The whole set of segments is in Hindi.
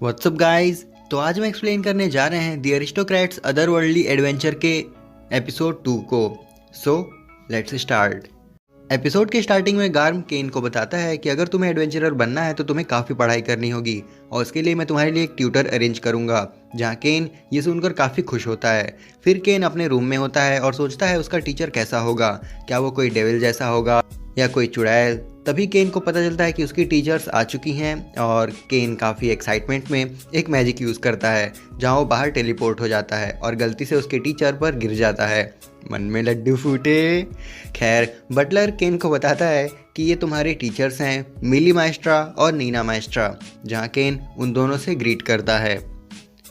WhatsApp guys. तो आज हम एक्सप्लेन करने जा रहे हैं द अरिस्टोक्रेट्स अदरवर्ल्डली एडवेंचर के एपिसोड 2 को। So let's start. एपिसोड के स्टार्टिंग में गार्म केन को बताता है कि अगर तुम्हें एडवेंचरर बनना है तो तुम्हें काफ़ी पढ़ाई करनी होगी और उसके लिए मैं तुम्हारे लिए एक ट्यूटर अरेंज करूंगा। जहाँ केन ये सुनकर काफ़ी खुश होता है। फिर केन अपने रूम में होता है और सोचता है उसका टीचर कैसा होगा, क्या वो कोई डेविल जैसा होगा या कोई चुड़ैल। तभी केन को पता चलता है कि उसकी टीचर्स आ चुकी हैं और केन काफ़ी एक्साइटमेंट में एक मैजिक यूज़ करता है जहाँ वो बाहर टेलीपोर्ट हो जाता है और गलती से उसके टीचर पर गिर जाता है। मन में लड्डू फूटे। खैर, बटलर केन को बताता है कि ये तुम्हारे टीचर्स हैं, मिली माएस्ट्रा और नीना माएस्ट्रा। जहाँ केन उन दोनों से ग्रीट करता है।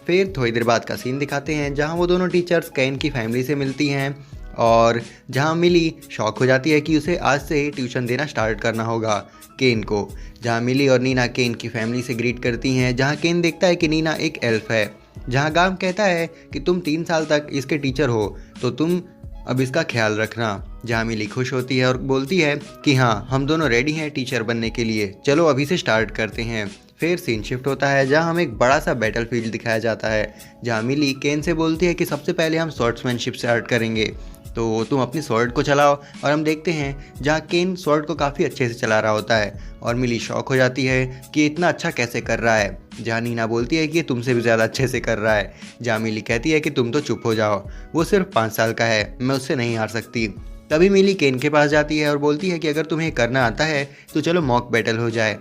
फिर थोड़ी देर बाद का सीन दिखाते हैं जहाँ वो दोनों टीचर्स केन की फैमिली से मिलती हैं और जहाँ मिली शॉक हो जाती है कि उसे आज से ही ट्यूशन देना स्टार्ट करना होगा केन को। जहाँ मिली और नीना केन की फैमिली से ग्रीट करती हैं, जहाँ केन देखता है कि नीना एक एल्फ है। जहाँ गाम कहता है कि तुम 3 साल तक इसके टीचर हो तो तुम अब इसका ख्याल रखना। जहाँ मिली खुश होती है और बोलती है कि हाँ, हम दोनों रेडी हैं टीचर बनने के लिए, चलो अभी से स्टार्ट करते हैं। फिर सीन शिफ्ट होता है जहाँ हमें एक बड़ा सा बैटल फील्ड दिखाया जाता है। जहाँ मिली केन से बोलती है कि सबसे पहले हम स्वॉर्ड्समैनशिप स्टार्ट करेंगे, तो तुम अपनी स्वॉर्ड को चलाओ। और हम देखते हैं जहाँ केन स्वॉर्ड को काफ़ी अच्छे से चला रहा होता है और मिली शॉक हो जाती है कि इतना अच्छा कैसे कर रहा है। जहाँ नीना बोलती है कि ये तुमसे भी ज़्यादा अच्छे से कर रहा है। जहाँ मिली कहती है कि तुम तो चुप हो जाओ, वो सिर्फ 5 साल का है, मैं उससे नहीं हार सकती। तभी मिली केन के पास जाती है और बोलती है कि अगर तुम्हें करना आता है तो चलो मॉक बैटल हो जाए।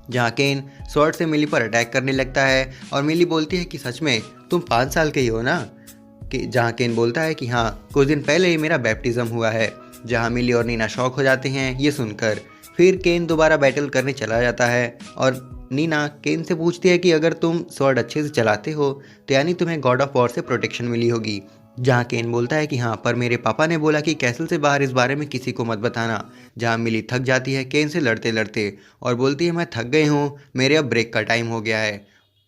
जहाँ केन स्वॉर्ड से मिली पर अटैक करने लगता है और मिली बोलती है कि सच में तुम 5 साल के ही हो ना। कि जहाँ केन बोलता है कि हाँ, कुछ दिन पहले ही मेरा बैप्टिज्म हुआ है। जहाँ मिली और नीना शॉक हो जाते हैं ये सुनकर। फिर केन दोबारा बैटल करने चला जाता है और नीना केन से पूछती है कि अगर तुम स्वॉर्ड अच्छे से चलाते हो तो यानी तुम्हें गॉड ऑफ वॉर से प्रोटेक्शन मिली होगी। जहाँ केन बोलता है कि हाँ, पर मेरे पापा ने बोला कि कैसल से बाहर इस बारे में किसी को मत बताना। जहाँ मिली थक जाती है केन से लड़ते लड़ते और बोलती है मैं थक गई हूँ, मेरे अब ब्रेक का टाइम हो गया है,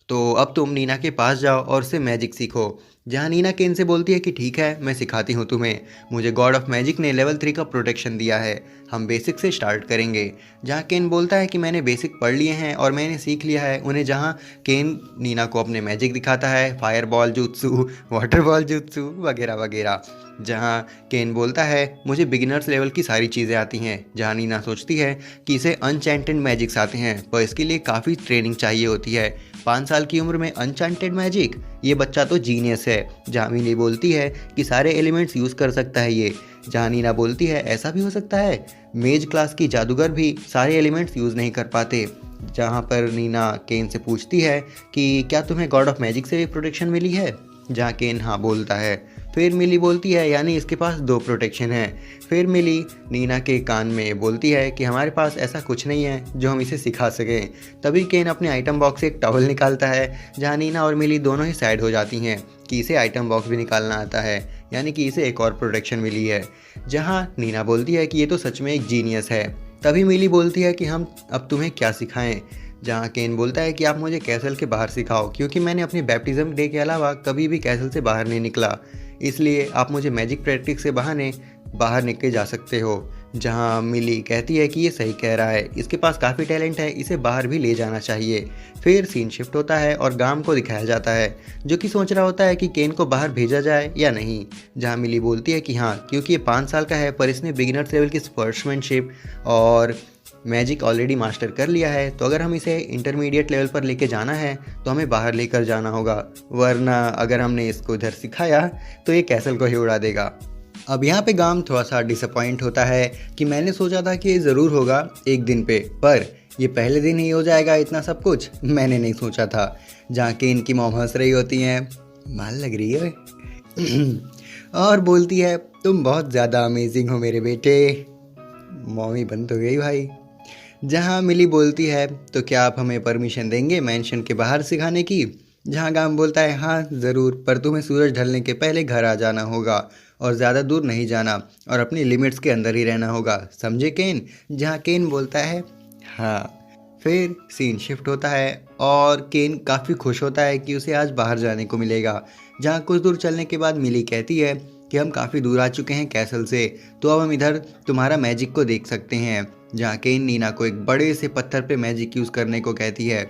तो अब तुम नीना के पास जाओ और उससे मैजिक सीखो। जहाँ नीना केन से बोलती है कि ठीक है, मैं सिखाती हूँ तुम्हें, मुझे गॉड ऑफ मैजिक ने लेवल 3 का प्रोटेक्शन दिया है, हम बेसिक से स्टार्ट करेंगे। जहाँ केन बोलता है कि मैंने बेसिक पढ़ लिए हैं और मैंने सीख लिया है उन्हें। जहाँ केन नीना को अपने मैजिक दिखाता है, fire ball jutsu, water ball jutsu वगैरह वगैरह। जहाँ केन बोलता है मुझे बिगिनर्स लेवल की सारी चीज़ें आती हैं। जहाँ नीना सोचती है कि इसे अनचैंटेड मैजिक्स आते हैं पर इसके लिए काफ़ी ट्रेनिंग चाहिए होती है। 5 साल की उम्र में अनचैंटेड मैजिक, ये बच्चा तो जीनियस है। जहाँ मिली बोलती है कि सारे एलिमेंट्स यूज़ कर सकता है ये। जहाँ नीना बोलती है ऐसा भी हो सकता है, मेज क्लास की जादूगर भी सारे एलिमेंट्स यूज़ नहीं कर पाते। जहाँ पर नीना केन से पूछती है कि क्या तुम्हें गॉड ऑफ मैजिक से भी प्रोटेक्शन मिली है। जहाँ केन हाँ बोलता है। फिर मिली बोलती है यानी इसके पास 2 प्रोटेक्शन हैं। फिर मिली नीना के कान में बोलती है कि हमारे पास ऐसा कुछ नहीं है जो हम इसे सिखा सकें। तभी केन अपने आइटम बॉक्स से एक टॉवल निकालता है। जहाँ नीना और मिली दोनों ही साइड हो जाती हैं कि इसे आइटम बॉक्स भी निकालना आता है, यानी कि इसे एक और प्रोटेक्शन मिली है। जहाँ नीना बोलती है कि ये तो सच में एक जीनियस है। तभी मिली बोलती है कि हम अब तुम्हें क्या सिखाएं। जहाँ केन बोलता है कि आप मुझे कैसल के बाहर सिखाओ, क्योंकि मैंने अपनी बैप्टिज्म डे के अलावा कभी भी कैसल से बाहर नहीं निकला, इसलिए आप मुझे मैजिक प्रैक्टिस से बहाने बाहर निकल जा सकते हो। जहाँ मिली कहती है कि ये सही कह रहा है, इसके पास काफ़ी टैलेंट है, इसे बाहर भी ले जाना चाहिए। फिर सीन शिफ्ट होता है और गाम को दिखाया जाता है जो कि सोच रहा होता है कि केन को बाहर भेजा जाए या नहीं। जहाँ मिली बोलती है कि हाँ, क्योंकि ये 5 साल का है पर इसने बिगिनर्स लेवल की स्पोर्ट्समैनशिप और मैजिक ऑलरेडी मास्टर कर लिया है, तो अगर हम इसे इंटरमीडिएट लेवल पर लेके जाना है तो हमें बाहर लेकर जाना होगा, वरना अगर हमने इसको इधर सिखाया तो ये कैसल को ही उड़ा देगा। अब यहाँ पे गाम थोड़ा सा डिसअपॉइंट होता है कि मैंने सोचा था कि ये ज़रूर होगा एक दिन पे, पर ये पहले दिन ही हो जाएगा इतना सब कुछ, मैंने नहीं सोचा था। जहाँ कि इनकी मॉम हंस रही होती हैं, माल लग रही है और बोलती है तुम बहुत ज़्यादा अमेजिंग हो मेरे बेटे। मॉमी बंद हो गई भाई। जहाँ मिली बोलती है तो क्या आप हमें परमिशन देंगे मैंशन के बाहर सिखाने की। जहाँ गाम बोलता है हाँ ज़रूर, पर तुम्हें सूरज ढलने के पहले घर आ जाना होगा और ज़्यादा दूर नहीं जाना और अपनी लिमिट्स के अंदर ही रहना होगा, समझे केन। जहाँ केन बोलता है हाँ। फिर सीन शिफ्ट होता है और केन काफ़ी खुश होता है कि उसे आज बाहर जाने को मिलेगा। जहाँ कुछ दूर चलने के बाद मिली कहती है कि हम काफ़ी दूर आ चुके हैं कैसल से, तो अब हम इधर तुम्हारा मैजिक को देख सकते हैं। जहाँ केन नीना को एक बड़े से पत्थर पे मैजिक यूज़ करने को कहती है।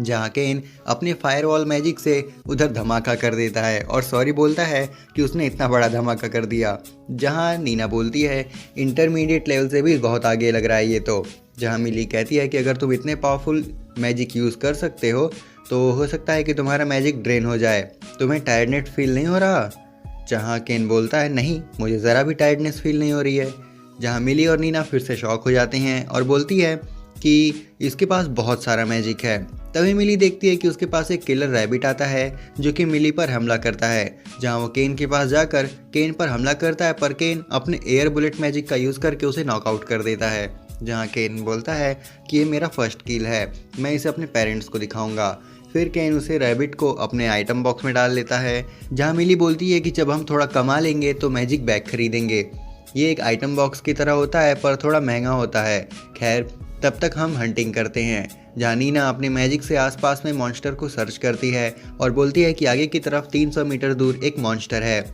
जहाँ केन अपने फायरवॉल मैजिक से उधर धमाका कर देता है और सॉरी बोलता है कि उसने इतना बड़ा धमाका कर दिया। जहाँ नीना बोलती है इंटरमीडिएट लेवल से भी बहुत आगे लग रहा है ये तो। जहाँ मिली कहती है कि अगर तुम इतने पावरफुल मैजिक यूज़ कर सकते हो तो हो सकता है कि तुम्हारा मैजिक ड्रेन हो जाए, तुम्हें टायर्डनेस फील नहीं हो रहा। जहाँ केन बोलता है नहीं, मुझे ज़रा भी टायर्डनेस फील नहीं हो रही है। जहाँ मिली और नीना फिर से शॉक हो जाते हैं और बोलती है कि इसके पास बहुत सारा मैजिक है। तभी मिली देखती है कि उसके पास एक किलर रैबिट आता है जो कि मिली पर हमला करता है। जहाँ वो केन के पास जाकर केन पर हमला करता है, पर केन अपने एयर बुलेट मैजिक का यूज़ करके उसे नॉकआउट कर देता है। जहाँ केन बोलता है कि ये मेरा फर्स्ट किल है, मैं इसे अपने पेरेंट्स को दिखाऊंगा। फिर केन उसे रैबिट को अपने आइटम बॉक्स में डाल लेता है। जहाँ मिली बोलती है कि जब हम थोड़ा कमा लेंगे तो मैजिक बैग खरीदेंगे। ये एक आइटम बॉक्स की तरह होता है पर थोड़ा महंगा होता है। खैर तब तक हम हंटिंग करते हैं। जहाँ नीना अपने मैजिक से आसपास में मॉन्स्टर को सर्च करती है और बोलती है कि आगे की तरफ 300 मीटर दूर एक मॉन्स्टर है।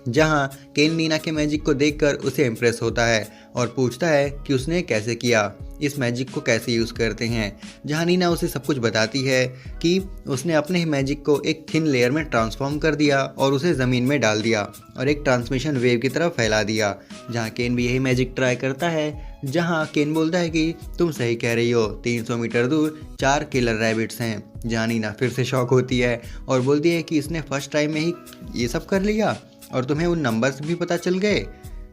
जहाँ केन नीना के मैजिक को देखकर उसे इम्प्रेस होता है और पूछता है कि उसने कैसे किया, इस मैजिक को कैसे यूज़ करते हैं। जहाँ नीना उसे सब कुछ बताती है कि उसने अपने ही मैजिक को एक थिन लेयर में ट्रांसफॉर्म कर दिया और उसे ज़मीन में डाल दिया और एक ट्रांसमिशन वेव की तरफ फैला दिया। जहाँ केन भी यही मैजिक ट्राई करता है। जहाँ केन बोलता है कि तुम सही कह रही हो, 300 मीटर दूर 4 किलर रैबिट्स हैं। जहाँ नीना फिर से शॉक होती है और बोलती है कि इसने फर्स्ट टाइम में ही ये सब कर लिया और तुम्हें उन नंबर्स भी पता चल गए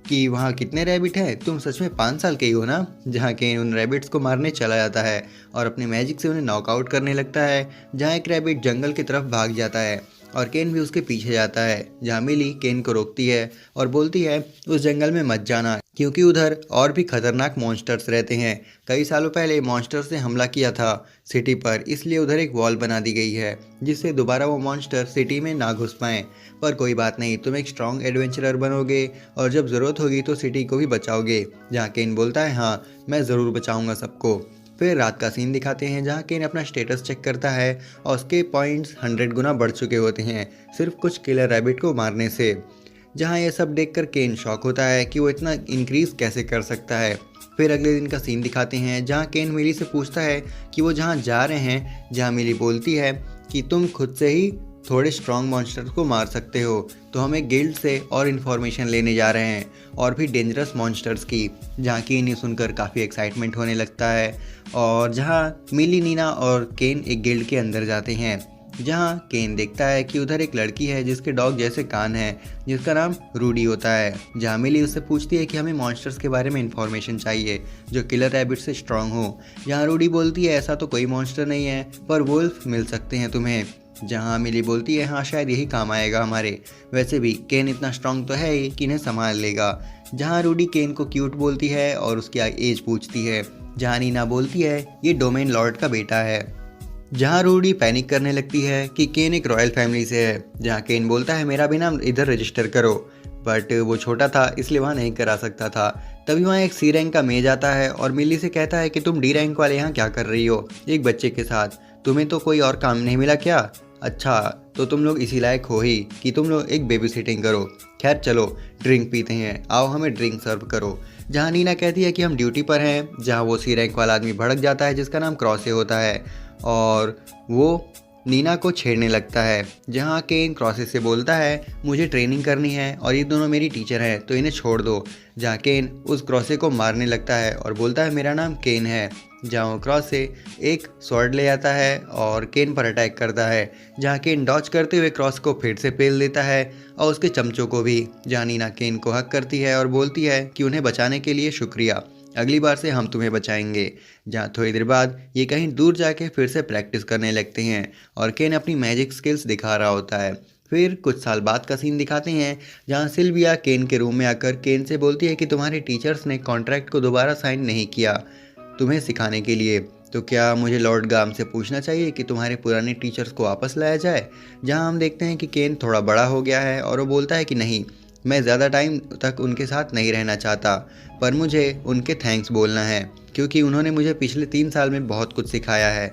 कि वहाँ कितने रैबिट हैं, तुम सच में 5 साल के ही हो ना। जहाँ केन उन रैबिट्स को मारने चला जाता है और अपने मैजिक से उन्हें नॉकआउट करने लगता है। जहाँ एक रैबिट जंगल की तरफ भाग जाता है और केन भी उसके पीछे जाता है। जहाँ मिली केन को रोकती है और बोलती है उस जंगल में मत जाना क्योंकि उधर और भी खतरनाक मॉन्स्टर्स रहते हैं। कई सालों पहले मॉन्स्टर्स ने हमला किया था सिटी पर, इसलिए उधर एक वॉल बना दी गई है जिससे दोबारा वो मॉन्स्टर सिटी में ना घुस पाएँ। पर कोई बात नहीं, तुम एक स्ट्रॉन्ग एडवेंचरर बनोगे और जब ज़रूरत होगी तो सिटी को भी बचाओगे। जहाँ केन बोलता है हाँ, मैं ज़रूर बचाऊँगा सबको। फिर रात का सीन दिखाते हैं जहाँ केन अपना स्टेटस चेक करता है और उसके पॉइंट्स 100 गुना बढ़ चुके होते हैं सिर्फ कुछ किलर रैबिट को मारने से। जहाँ ये सब देखकर केन शॉक होता है कि वो इतना इंक्रीज़ कैसे कर सकता है। फिर अगले दिन का सीन दिखाते हैं जहाँ केन मिली से पूछता है कि वो जहाँ जा रहे हैं। जहाँ मिली बोलती है कि तुम खुद से ही थोड़े स्ट्रॉन्ग मॉन्स्टर्स को मार सकते हो, तो हम एक गिल्ड से और इन्फॉर्मेशन लेने जा रहे हैं और भी डेंजरस मॉन्स्टर्स की। जहाँ की इन्हें सुनकर काफ़ी एक्साइटमेंट होने लगता है और जहाँ मिली, नीना और केन एक गिल्ड के अंदर जाते हैं। जहाँ केन देखता है कि उधर एक लड़की है जिसके डॉग जैसे कान हैं, जिसका नाम रूडी होता है। जहाँ मिली उससे पूछती है कि हमें मॉन्स्टर्स के बारे में इन्फॉर्मेशन चाहिए जो किलर रैबिट से स्ट्रांग हो। जहाँ रूडी बोलती है ऐसा तो कोई मॉन्स्टर नहीं है पर वुल्फ मिल सकते हैं तुम्हें। जहाँ मिली बोलती है हाँ, शायद यही काम आएगा हमारे, वैसे भी केन इतना स्ट्रांग तो है ही कि इन्हें संभाल लेगा। जहाँ रूडी केन को क्यूट बोलती है और उसकी एज पूछती है। जहाँ नीना बोलती है ये डोमेन लॉर्ड का बेटा है। जहाँ रूडी पैनिक करने लगती है कि केन एक रॉयल फैमिली से है। जहाँ केन बोलता है मेरा भी नाम इधर रजिस्टर करो, बट वो छोटा था इसलिए वहाँ नहीं करा सकता था। तभी वहाँ एक सी रैंक का मेज आता है और मिली से कहता है कि तुम डी रैंक वाले यहाँ क्या कर रही हो एक बच्चे के साथ, तुम्हें तो कोई और काम नहीं मिला क्या? अच्छा, तो तुम लोग इसी लायक हो ही कि तुम लोग एक बेबी सिटिंग करो। खैर चलो ड्रिंक पीते हैं, आओ हमें ड्रिंक सर्व करो। जहाँ नीना कहती है कि हम ड्यूटी पर हैं। जहाँ वो सी रैंक वाला आदमी भड़क जाता है जिसका नाम क्रॉसे होता है और वो नीना को छेड़ने लगता है। जहाँ केन क्रॉसे से बोलता है मुझे ट्रेनिंग करनी है और ये दोनों मेरी टीचर हैं तो इन्हें छोड़ दो। जहाँ केन उस क्रॉसे को मारने लगता है और बोलता है मेरा नाम केन है। जहाँ वो क्रॉसे एक स्वॉर्ड ले आता है और केन पर अटैक करता है। जहाँ केन डॉच करते हुए क्रॉस को फिर से पेल देता है और उसके चमचों को भी। जहाँ नीना केन को हक करती है और बोलती है कि उन्हें बचाने के लिए शुक्रिया, अगली बार से हम तुम्हें बचाएंगे। जहाँ थोड़ी देर बाद ये कहीं दूर जाके फिर से प्रैक्टिस करने लगते हैं और केन अपनी मैजिक स्किल्स दिखा रहा होता है। फिर कुछ साल बाद का सीन दिखाते हैं जहाँ सिल्विया केन के रूम में आकर केन से बोलती है कि तुम्हारे टीचर्स ने कॉन्ट्रैक्ट को दोबारा साइन नहीं किया तुम्हें सिखाने के लिए, तो क्या मुझे लॉर्ड गाम से पूछना चाहिए कि तुम्हारे पुराने टीचर्स को वापस लाया जाए। जहाँ हम देखते हैं कि केन थोड़ा बड़ा हो गया है और वो बोलता है कि नहीं, मैं ज़्यादा टाइम तक उनके साथ नहीं रहना चाहता, पर मुझे उनके थैंक्स बोलना है क्योंकि उन्होंने मुझे पिछले 3 साल में बहुत कुछ सिखाया है।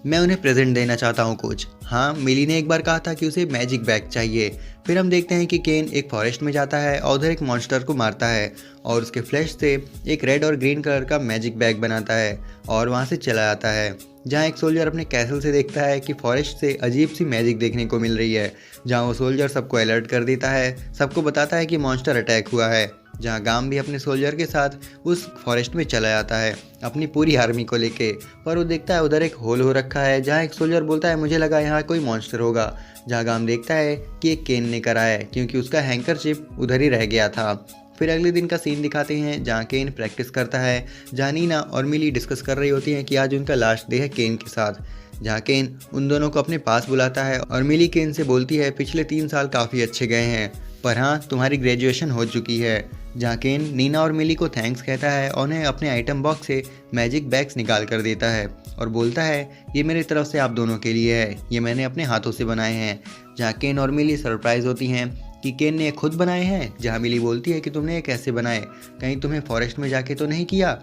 मैं उन्हें प्रेजेंट देना चाहता हूँ कुछ। हाँ, मिली ने एक बार कहा था कि उसे मैजिक बैग चाहिए। फिर हम देखते हैं कि केन एक फॉरेस्ट में जाता है और उधर एक मॉन्स्टर को मारता है और उसके फ्लैश से एक रेड और ग्रीन कलर का मैजिक बैग बनाता है और वहाँ से चला जाता है। जहाँ एक सोल्जर अपने कैसल से देखता है कि फॉरेस्ट से अजीब सी मैजिक देखने को मिल रही है। जहाँ वो सोल्जर सबको अलर्ट कर देता है, सबको बताता है कि मॉन्स्टर अटैक हुआ है। जहाँ गाम भी अपने सोल्जर के साथ उस फॉरेस्ट में चला जाता है अपनी पूरी आर्मी को लेके, पर वो देखता है उधर एक होल हो रखा है। जहाँ एक सोल्जर बोलता है मुझे लगा यहाँ कोई मॉन्स्टर होगा। जहाँ गाम देखता है कि एक केन ने करा है क्योंकि उसका हैंकरशिप उधर ही रह गया था। फिर अगले दिन का सीन दिखाते हैं जहाँ केन प्रैक्टिस करता है। जहाँ नीना और मिली डिस्कस कर रही होती हैं कि आज उनका लास्ट डे है केन के साथ। जहाँ केन उन दोनों को अपने पास बुलाता है और मिली केन से बोलती है पिछले 3 साल काफ़ी अच्छे गए हैं, पर हाँ तुम्हारी ग्रेजुएशन हो चुकी है। जहाँ केन नीना और मिली को थैंक्स कहता है और उन्हें अपने आइटम बॉक्स से मैजिक बैग्स निकाल कर देता है और बोलता है ये मेरी तरफ से आप दोनों के लिए है, ये मैंने अपने हाथों से बनाए हैं। जहाँ केन और मिली सरप्राइज होती हैं कि केन ने खुद बनाए हैं। जहाँ मिली बोलती है कि तुमने ये कैसे बनाए, कहीं तुम्हें फॉरेस्ट में जाके तो नहीं किया।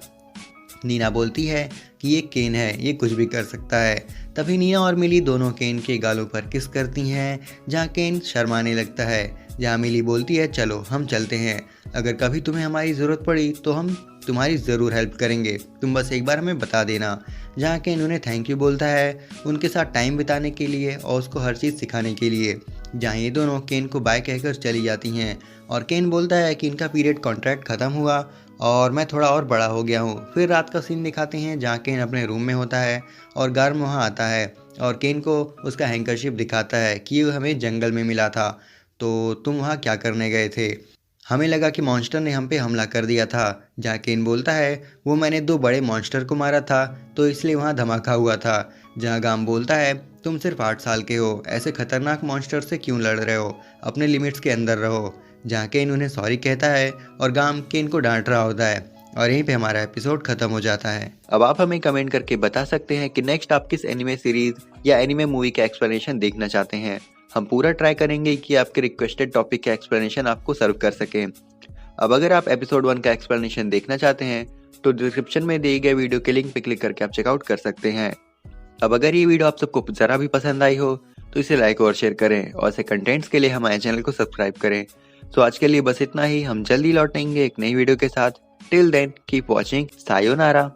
नीना बोलती है कि ये केन है, ये कुछ भी कर सकता है। तभी नीना और मिली दोनों केन के गालों पर किस करती हैं। जहाँ केन शर्माने लगता है। जहाँ मिली बोलती है चलो हम चलते हैं, अगर कभी तुम्हें हमारी ज़रूरत पड़ी तो हम तुम्हारी ज़रूर हेल्प करेंगे, तुम बस एक बार हमें बता देना। जहाँ केन उन्हें थैंक यू बोलता है उनके साथ टाइम बिताने के लिए और उसको हर चीज़ सिखाने के लिए। जहाँ ये दोनों केन को बाय कहकर चली जाती हैं और केन बोलता है कि इनका पीरियड कॉन्ट्रैक्ट ख़त्म हुआ और मैं थोड़ा और बड़ा हो गया हूँ। फिर रात का सीन दिखाते हैं जहाँ केन अपने रूम में होता है और गार्म वहाँ आता है और केन को उसका हैंकरशिप दिखाता है कि ये हमें जंगल में मिला था, तो तुम वहाँ क्या करने गए थे, हमें लगा कि मॉन्स्टर ने हम पे हमला कर दिया था। जहाँ केन बोलता है वो मैंने 2 बड़े मॉन्स्टर को मारा था तो इसलिए वहाँ धमाका हुआ था। जहाँ गाम बोलता है तुम सिर्फ 8 साल के हो, ऐसे खतरनाक मॉन्स्टर से क्यों लड़ रहे हो, अपने लिमिट्स के अंदर रहो। जहाँ केन उन्हें सॉरी कहता है और गाम केन को डांट रहा होता है और यहीं पे हमारा एपिसोड खत्म हो जाता है। अब आप हमें कमेंट करके बता सकते हैं कि नेक्स्ट आप किस एनिमे सीरीज या एनिमे मूवी का एक्सप्लेनेशन देखना चाहते हैं। हम पूरा ट्राई करेंगे कि आपके रिक्वेस्टेड टॉपिक का एक्सप्लेनेशन आपको सर्व कर सकें। अब अगर आप एपिसोड 1 का एक्सप्लेनेशन देखना चाहते हैं तो डिस्क्रिप्शन में दिए गए वीडियो के लिंक पे क्लिक करके आप चेकआउट कर सकते हैं। अब अगर ये वीडियो आप सबको ज़रा भी पसंद आई हो तो इसे लाइक और शेयर करें और ऐसे कंटेंट्स के लिए हमारे चैनल को सब्सक्राइब करें। तो आज के लिए बस इतना ही, हम जल्दी लौटेंगे एक नई वीडियो के साथ। Till then keep watching, sayonara.